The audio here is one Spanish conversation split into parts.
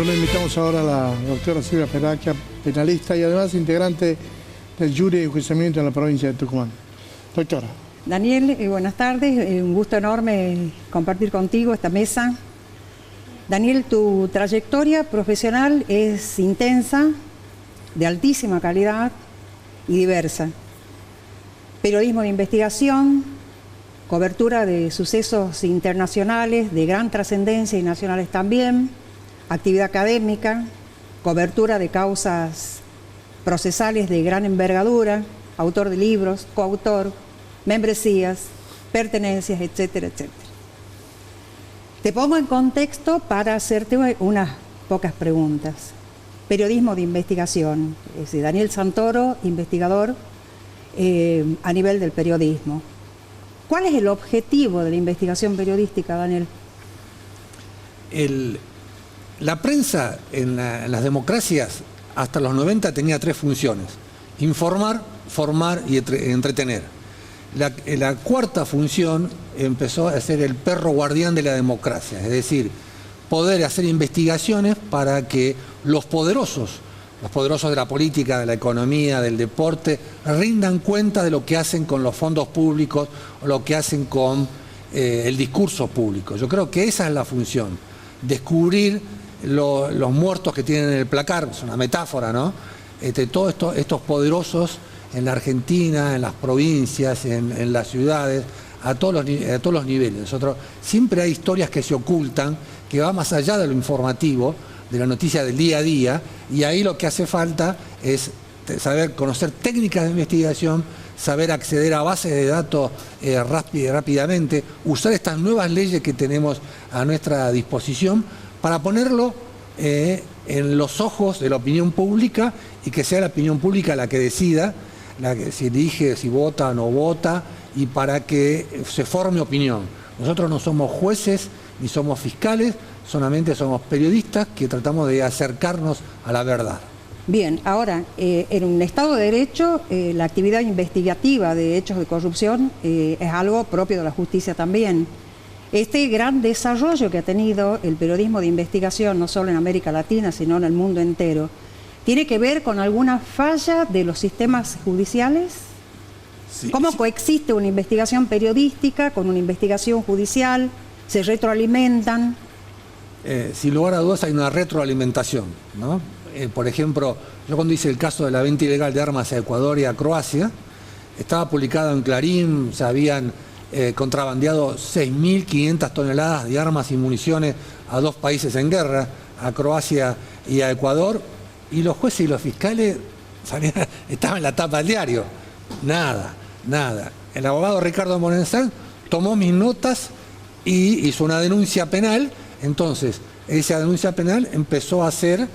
Bueno, invitamos ahora a la doctora Silvia Peraquia, penalista y además integrante del jury de enjuiciamiento en la provincia de Tucumán. Doctora. Daniel, buenas tardes, un gusto enorme compartir contigo esta mesa. Daniel, tu trayectoria profesional es intensa, de altísima calidad y diversa. Periodismo de investigación, cobertura de sucesos internacionales de gran trascendencia y nacionales también, actividad académica, cobertura de causas procesales de gran envergadura, autor de libros, coautor, membresías, pertenencias, etcétera, etcétera. Te pongo en contexto para hacerte unas pocas preguntas. Periodismo de investigación, es decir, Daniel Santoro, investigador a nivel del periodismo. ¿Cuál es el objetivo de la investigación periodística, Daniel? La prensa en las democracias hasta los 90 tenía tres funciones: informar, formar y entretener. La cuarta función empezó a ser el perro guardián de la democracia, es decir, poder hacer investigaciones para que los poderosos de la política, de la economía, del deporte, rindan cuenta de lo que hacen con los fondos públicos o lo que hacen con el discurso público. Yo creo que esa es la función, descubrir los muertos que tienen en el placar, es una metáfora, ¿no? Todos estos poderosos en la Argentina, en las provincias, en las ciudades, a todos los niveles. Siempre hay historias que se ocultan, que va más allá de lo informativo, de la noticia del día a día, y ahí lo que hace falta es saber conocer técnicas de investigación, saber acceder a bases de datos rápidamente, usar estas nuevas leyes que tenemos a nuestra disposición para ponerlo en los ojos de la opinión pública y que sea la opinión pública la que decida, si elige, si vota o no vota, y para que se forme opinión. Nosotros no somos jueces ni somos fiscales, solamente somos periodistas que tratamos de acercarnos a la verdad. Bien, ahora, en un Estado de Derecho, la actividad investigativa de hechos de corrupción es algo propio de la justicia también. Este gran desarrollo que ha tenido el periodismo de investigación, no solo en América Latina, sino en el mundo entero, ¿tiene que ver con alguna falla de los sistemas judiciales? Sí, ¿Cómo coexiste una investigación periodística con una investigación judicial? ¿Se retroalimentan? Sin lugar a dudas hay una retroalimentación, ¿no? Por ejemplo, yo cuando hice el caso de la venta ilegal de armas a Ecuador y a Croacia, estaba publicado en Clarín, se habían contrabandeado 6.500 toneladas de armas y municiones a dos países en guerra, a Croacia y a Ecuador, y los jueces y los fiscales estaban en la tapa del diario. Nada. El abogado Ricardo Morenzán tomó mis notas y hizo una denuncia penal. Entonces, esa denuncia penal empezó a ser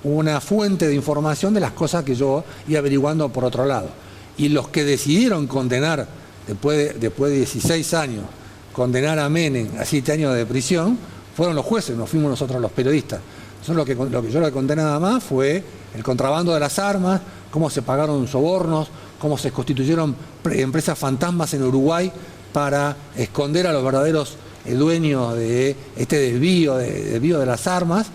una fuente de información de las cosas que yo iba averiguando por otro lado. Y los que decidieron condenar, después de 16 años, condenar a Menem a 7 años de prisión, fueron los jueces, no fuimos nosotros los periodistas. Lo que yo le conté nada más fue el contrabando de las armas, cómo se pagaron sobornos, cómo se constituyeron empresas fantasmas en Uruguay para esconder a los verdaderos dueños de este desvío de las armas.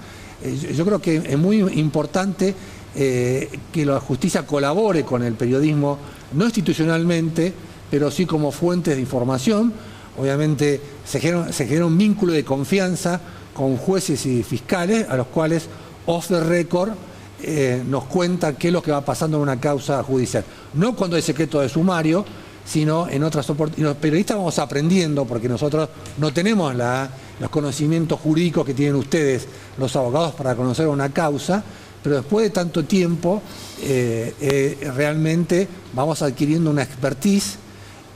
Yo creo que es muy importante que la justicia colabore con el periodismo, no institucionalmente, pero sí como fuentes de información. Obviamente se genera un vínculo de confianza con jueces y fiscales, a los cuales off the record nos cuentan qué es lo que va pasando en una causa judicial. No cuando hay secreto de sumario, sino en otras oportunidades. Los periodistas vamos aprendiendo, porque nosotros no tenemos los conocimientos jurídicos que tienen ustedes, los abogados, para conocer una causa, pero después de tanto tiempo realmente vamos adquiriendo una expertise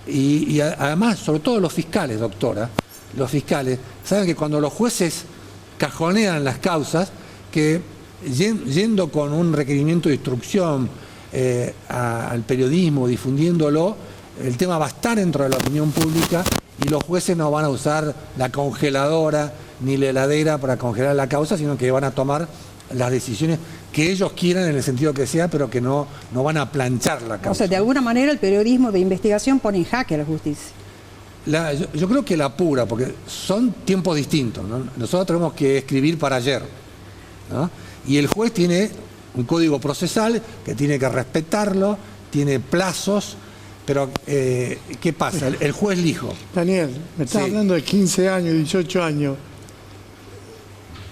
y además, sobre todo los fiscales, doctora, los fiscales saben que cuando los jueces cajonean las causas, que yendo con un requerimiento de instrucción al periodismo, difundiéndolo, el tema va a estar dentro de la opinión pública y los jueces no van a usar la congeladora ni la heladera para congelar la causa, sino que van a tomar las decisiones que ellos quieran en el sentido que sea, pero que no van a planchar la causa. O sea, de alguna manera el periodismo de investigación pone en jaque a la justicia. Yo creo que la apura, porque son tiempos distintos, ¿no? Nosotros tenemos que escribir para ayer. ¿no? Y el juez tiene un código procesal que tiene que respetarlo, tiene plazos, pero ¿qué pasa? El juez lijo. Daniel, me estás hablando de 15 años, 18 años.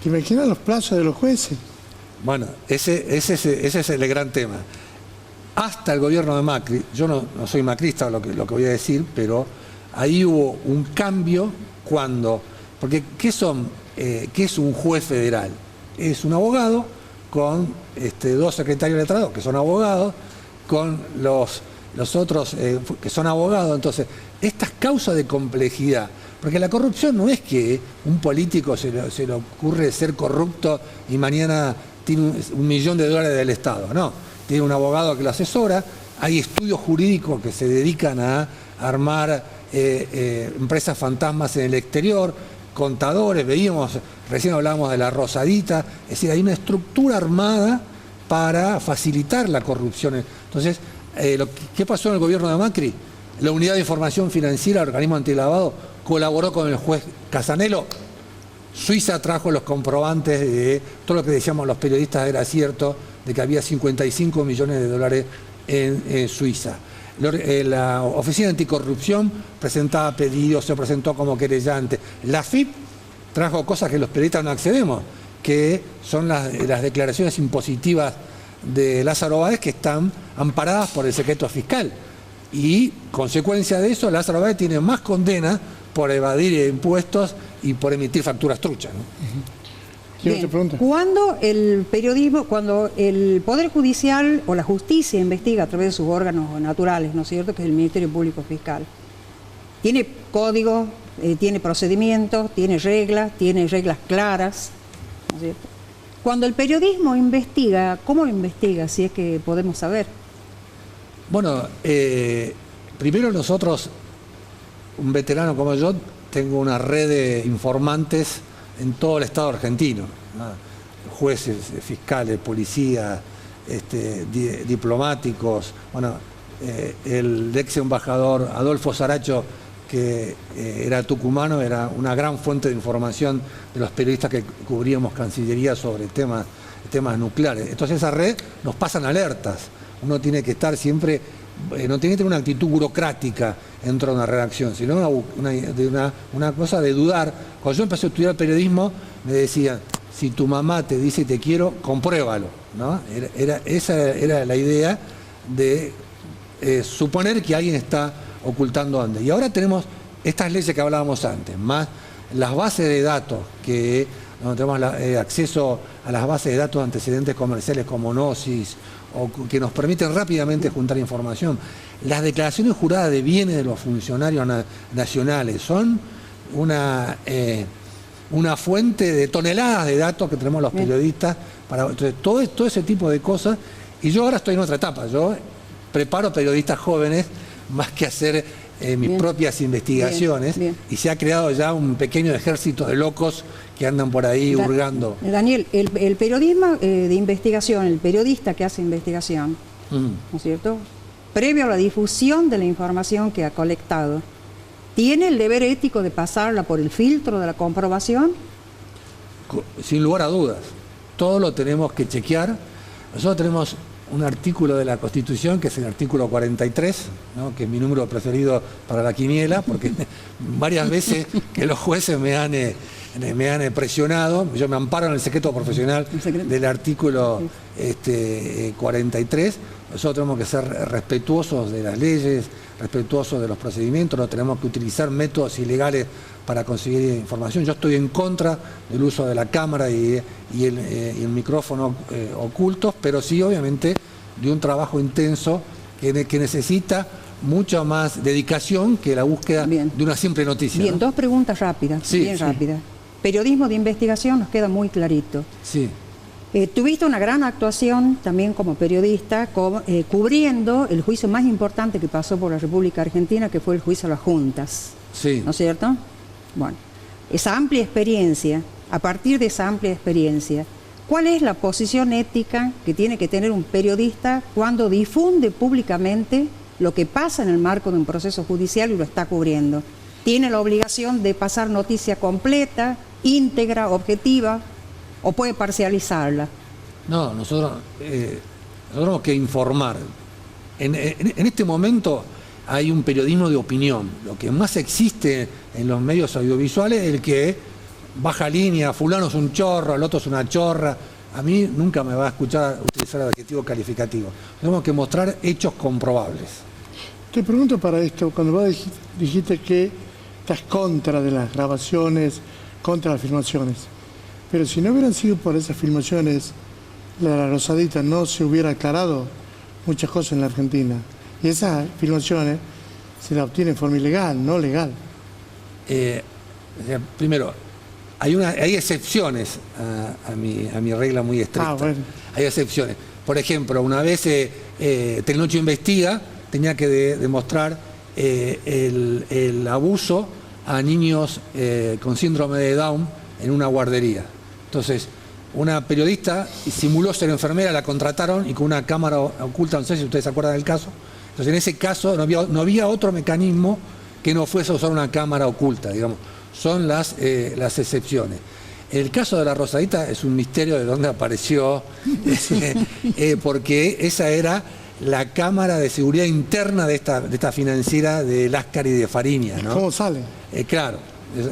¿Te imaginas los plazos de los jueces? Bueno, ese es el gran tema. Hasta el gobierno de Macri, yo no soy macrista lo que voy a decir, pero ahí hubo un cambio cuando, porque ¿qué es un juez federal? Es un abogado con dos secretarios letrados que son abogados, con los otros que son abogados. Entonces, estas causas de complejidad, porque la corrupción no es que un político se le ocurre ser corrupto y mañana tiene $1 millón del Estado, no, tiene un abogado que lo asesora, hay estudios jurídicos que se dedican a armar empresas fantasmas en el exterior, contadores, recién hablábamos de la Rosadita, es decir, hay una estructura armada para facilitar la corrupción. Entonces, ¿qué pasó en el gobierno de Macri? La Unidad de Información Financiera, el organismo antilavado, colaboró con el juez Casanelo. Suiza trajo los comprobantes de todo lo que decíamos los periodistas era cierto, de que había $55 millones en Suiza. La Oficina Anticorrupción presentaba pedidos, se presentó como querellante. La FIP trajo cosas que los periodistas no accedemos, que son las declaraciones impositivas de Lázaro Báez, que están amparadas por el secreto fiscal. Y, consecuencia de eso, Lázaro Báez tiene más condena por evadir impuestos y por emitir facturas truchas, ¿no? Bien. Cuando el periodismo, cuando el Poder Judicial o la justicia investiga a través de sus órganos naturales, ¿no es cierto?, que es el Ministerio Público Fiscal, tiene códigos, tiene procedimientos, tiene reglas claras, ¿no es cierto? Cuando el periodismo investiga, ¿cómo investiga, si es que podemos saber? Bueno, primero nosotros, un veterano como yo, tengo una red de informantes en todo el Estado argentino, ¿no? Jueces, fiscales, policías, diplomáticos. Bueno, el ex embajador Adolfo Saracho, que era tucumano, era una gran fuente de información de los periodistas que cubríamos Cancillería sobre temas nucleares. Entonces esa red nos pasan alertas. Uno tiene que estar siempre, no tiene que tener una actitud burocrática dentro de una redacción, sino una cosa de dudar. Cuando yo empecé a estudiar periodismo, me decían, si tu mamá te dice te quiero, compruébalo, ¿no? Esa era la idea de suponer que alguien está ocultando antes. Y ahora tenemos estas leyes que hablábamos antes, más las bases de datos, donde tenemos acceso a las bases de datos de antecedentes comerciales como Gnosis, o que nos permiten rápidamente juntar información. Las declaraciones juradas de bienes de los funcionarios nacionales son una fuente de toneladas de datos que tenemos los periodistas. Entonces, todo ese tipo de cosas. Y yo ahora estoy en otra etapa. Yo preparo periodistas jóvenes más que hacer mis propias investigaciones. Y se ha creado ya un pequeño ejército de locos que andan por ahí hurgando. Daniel, el periodismo de investigación, el periodista que hace investigación, ¿no es cierto?, previo a la difusión de la información que ha colectado, ¿tiene el deber ético de pasarla por el filtro de la comprobación? Sin lugar a dudas. Todo lo tenemos que chequear. Nosotros tenemos un artículo de la Constitución, que es el artículo 43, ¿no?, que es mi número preferido para la quiniela, porque varias veces que los jueces me han presionado, yo me amparo en el secreto profesional del artículo 43. Nosotros tenemos que ser respetuosos de las leyes, respetuosos de los procedimientos, no tenemos que utilizar métodos ilegales para conseguir información. Yo estoy en contra del uso de la cámara y el micrófono ocultos, pero sí, obviamente, de un trabajo intenso que necesita mucha más dedicación que la búsqueda de una simple noticia. Bien, ¿no? Dos preguntas rápidas, rápidas. Periodismo de investigación nos queda muy clarito. Sí. Tuviste una gran actuación también como periodista, cubriendo el juicio más importante que pasó por la República Argentina, que fue el juicio a las juntas. Sí. ¿No es cierto? Bueno, esa amplia experiencia, a partir de esa amplia experiencia, ¿cuál es la posición ética que tiene que tener un periodista cuando difunde públicamente lo que pasa en el marco de un proceso judicial y lo está cubriendo? ¿Tiene la obligación de pasar noticia completa, íntegra, objetiva, ¿O puede parcializarla? No, nosotros tenemos que informar. En este momento hay un periodismo de opinión. Lo que más existe en los medios audiovisuales es el que baja línea, fulano es un chorro, el otro es una chorra. A mí nunca me va a escuchar utilizar el adjetivo calificativo. Tenemos que mostrar hechos comprobables. Te pregunto para esto, cuando vos dijiste que estás contra de las grabaciones, contra las filmaciones, pero si no hubieran sido por esas filmaciones, la Rosadita no se hubiera aclarado muchas cosas en la Argentina. Y esas filmaciones se las obtienen de forma ilegal, no legal. Primero, hay excepciones a mi regla muy estricta. Bueno. Hay excepciones. Por ejemplo, una vez Telenoche Investiga tenía que demostrar el abuso a niños con síndrome de Down en una guardería. Entonces, una periodista simuló ser enfermera, la contrataron y con una cámara oculta, no sé si ustedes se acuerdan del caso. Entonces, en ese caso no había otro mecanismo que no fuese usar una cámara oculta, digamos. Son las excepciones. El caso de la Rosadita es un misterio de dónde apareció, porque esa era la cámara de seguridad interna de esta financiera de Láscar y de Fariña, ¿no? ¿Cómo sale? Claro,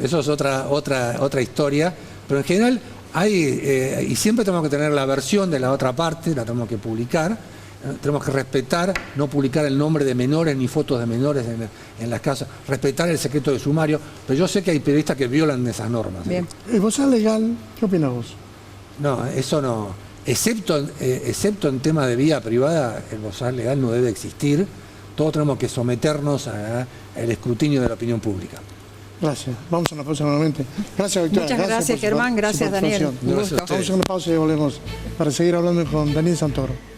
eso es otra historia, pero en general hay, y siempre tenemos que tener la versión de la otra parte, la tenemos que publicar. Tenemos que respetar, no publicar el nombre de menores ni fotos de menores en las casas, respetar el secreto de sumario, pero yo sé que hay periodistas que violan esas normas. Bien. ¿El bozal legal, qué opinas vos? No, eso no. Excepto en temas de vía privada, el bozal legal no debe existir. Todos tenemos que someternos al escrutinio de la opinión pública. Gracias. Vamos a una pausa nuevamente. Gracias, Victoria. Muchas gracias, Germán. Gracias, Daniel. Un gusto. Vamos a una pausa y volvemos para seguir hablando con Daniel Santoro.